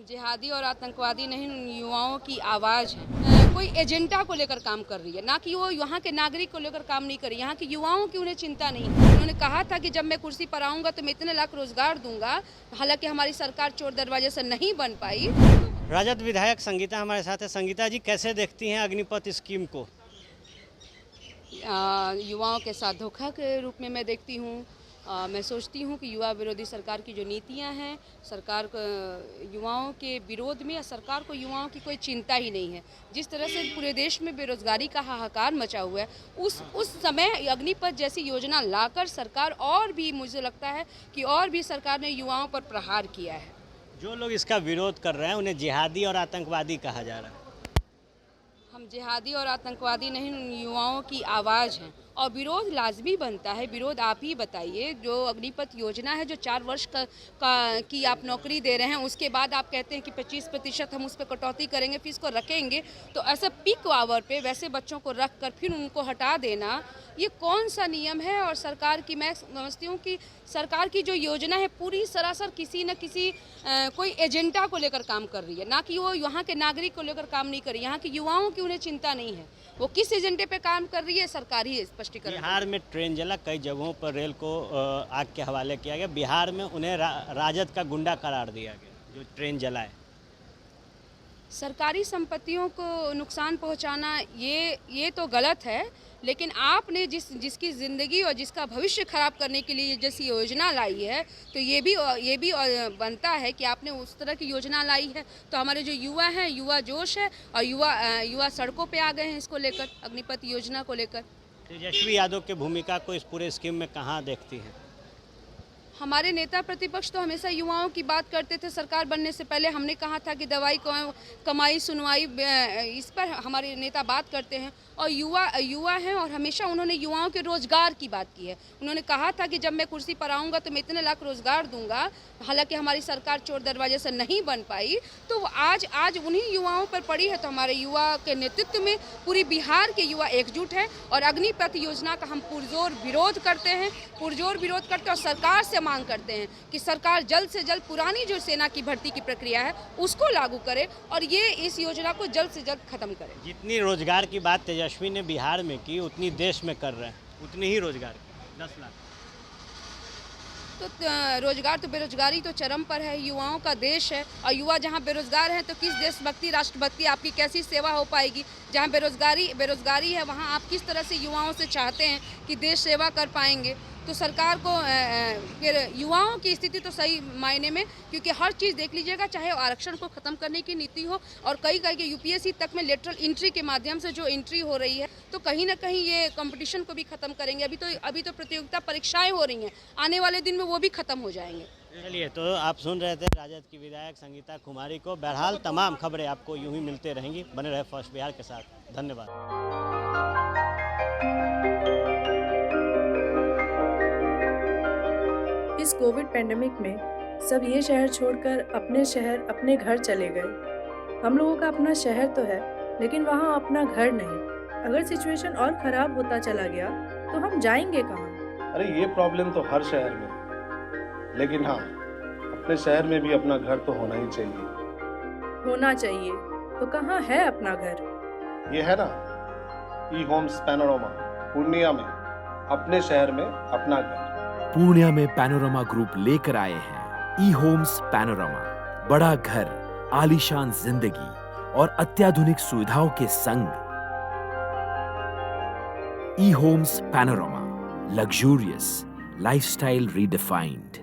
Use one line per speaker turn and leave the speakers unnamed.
हम जिहादी और आतंकवादी नहीं, युवाओं की आवाज़ है। कोई एजेंडा को लेकर काम कर रही है, ना कि वो यहाँ के नागरिक को लेकर काम नहीं कर रही। यहाँ के युवाओं की उन्हें चिंता नहीं है। उन्होंने कहा था कि जब मैं कुर्सी पर आऊँगा तो मैं इतने लाख रोजगार दूंगा। हालांकि हमारी सरकार चोर दरवाजे से नहीं बन पाई।
राजद विधायक संगीता हमारे साथ है। संगीता जी, कैसे देखती हैं अग्निपथ स्कीम को?
युवाओं के साथ धोखा के रूप में मैं देखती हूँ। मैं सोचती हूँ कि युवा विरोधी सरकार की जो नीतियाँ हैं, सरकार को युवाओं के विरोध में, या सरकार को युवाओं की कोई चिंता ही नहीं है। जिस तरह से पूरे देश में बेरोजगारी का हाहाकार मचा हुआ है, उस समय अग्निपथ जैसी योजना लाकर सरकार और भी, मुझे लगता है कि और भी सरकार ने युवाओं पर प्रहार किया है।
जो लोग इसका विरोध कर रहे हैं उन्हें जिहादी और आतंकवादी कहा जा रहा है।
हम जिहादी और आतंकवादी नहीं, युवाओं की आवाज़ हैं और विरोध लाजमी बनता है। विरोध आप ही बताइए। जो अग्निपथ योजना है, जो 4 वर्ष की आप नौकरी दे रहे हैं, उसके बाद आप कहते हैं कि 25% हम उस पर कटौती करेंगे, फिर इसको रखेंगे। तो ऐसे पीक आवर पे वैसे बच्चों को रख कर फिर उनको हटा देना, ये कौन सा नियम है? और सरकार की, मैं समझती हूँ कि सरकार की जो योजना है पूरी सरासर किसी न किसी कोई एजेंडा को लेकर काम कर रही है, ना कि वो यहाँ के नागरिक को लेकर काम नहीं कर रही। यहाँ के युवाओं की उन्हें चिंता नहीं है। वो किस एजेंडे पे काम कर रही है, सरकार ही स्पष्टीकरण।
बिहार में ट्रेन जला, कई जगहों पर रेल को आग के हवाले किया गया। बिहार में उन्हें राजद का गुंडा करार दिया गया जो ट्रेन जलाए।
सरकारी संपत्तियों को नुकसान पहुंचाना ये तो गलत है, लेकिन आपने जिसकी ज़िंदगी और जिसका भविष्य खराब करने के लिए जैसी योजना लाई है, तो ये भी बनता है कि आपने उस तरह की योजना लाई है। तो हमारे जो युवा हैं, युवा जोश है और युवा सड़कों पे आ गए हैं इसको लेकर, अग्निपथ योजना को लेकर।
तेजस्वी यादव की भूमिका को इस पूरे स्कीम में कहाँ देखती हैं?
हमारे नेता प्रतिपक्ष तो हमेशा युवाओं की बात करते थे। सरकार बनने से पहले हमने कहा था कि दवाई कमाई सुनवाई, इस पर हमारे नेता बात करते हैं और युवा हैं और हमेशा उन्होंने युवाओं के रोजगार की बात की है। उन्होंने कहा था कि जब मैं कुर्सी पर आऊँगा तो मैं इतने लाख रोजगार दूंगा। हालांकि हमारी सरकार चोर दरवाजे से नहीं बन पाई। तो आज उन्हीं युवाओं पर पड़ी है। तो हमारे युवा के नेतृत्व में पूरी बिहार के युवा एकजुट है और अग्निपथ योजना का हम पुरजोर विरोध करते हैं और सरकार से मांग करते हैं कि सरकार जल्द से जल्द पुरानी जो सेना की भर्ती की प्रक्रिया है उसको लागू करे और ये इस योजना को जल्द से जल्द खत्म करे।
जितनी रोजगार की बात तेजस्वी ने बिहार में की, उतनी देश में कर रहे हैं, उतनी ही रोजगार की 10 लाख।
तो रोजगार तो, बेरोजगारी तो चरम पर है। युवाओं का देश है और युवा जहां बेरोजगार हैं तो किस देशभक्ति, राष्ट्रभक्ति आपकी कैसी सेवा हो पाएगी? जहां बेरोजगारी है वहां आप किस तरह से युवाओं से चाहते हैं कि देश सेवा कर पाएंगे? तो सरकार को फिर युवाओं की स्थिति तो सही मायने में, क्योंकि हर चीज़ देख लीजिएगा, चाहे आरक्षण को ख़त्म करने की नीति हो और कई यूपीएससी तक में लेटरल एंट्री के माध्यम से जो एंट्री हो रही है, तो कहीं ना कहीं ये कंपटीशन को भी ख़त्म करेंगे। अभी तो प्रतियोगिता परीक्षाएं हो रही हैं, आने वाले दिन में वो भी ख़त्म हो जाएंगे।
चलिए, तो आप सुन रहे थे राजद की विधायक संगीता कुमारी को। बहरहाल तमाम खबरें आपको यूं ही मिलते रहेंगी। बने रहे फर्स्ट बिहार के साथ। धन्यवाद।
इस कोविड पैंडेमिक में सब ये शहर छोड़कर अपने शहर, अपने घर चले गए। हम लोगों का अपना शहर तो है, लेकिन वहाँ अपना घर नहीं। अगर सिचुएशन और खराब होता चला गया तो हम जाएंगे कहाँ?
अरे ये प्रॉब्लम तो हर शहर में है, लेकिन हाँ, अपने शहर में भी अपना घर तो होना ही चाहिए।
होना चाहिए तो कहाँ है अपना घर?
ये है ना, ई होम्स पैनोरमा, पूर्णिया में, अपने शहर में अपना घर।
पूर्णिया में पैनोरमा ग्रुप लेकर आए हैं ई होम्स पैनोरमा। बड़ा घर, आलीशान जिंदगी और अत्याधुनिक सुविधाओं के संग। E homes panorama, luxurious lifestyle redefined.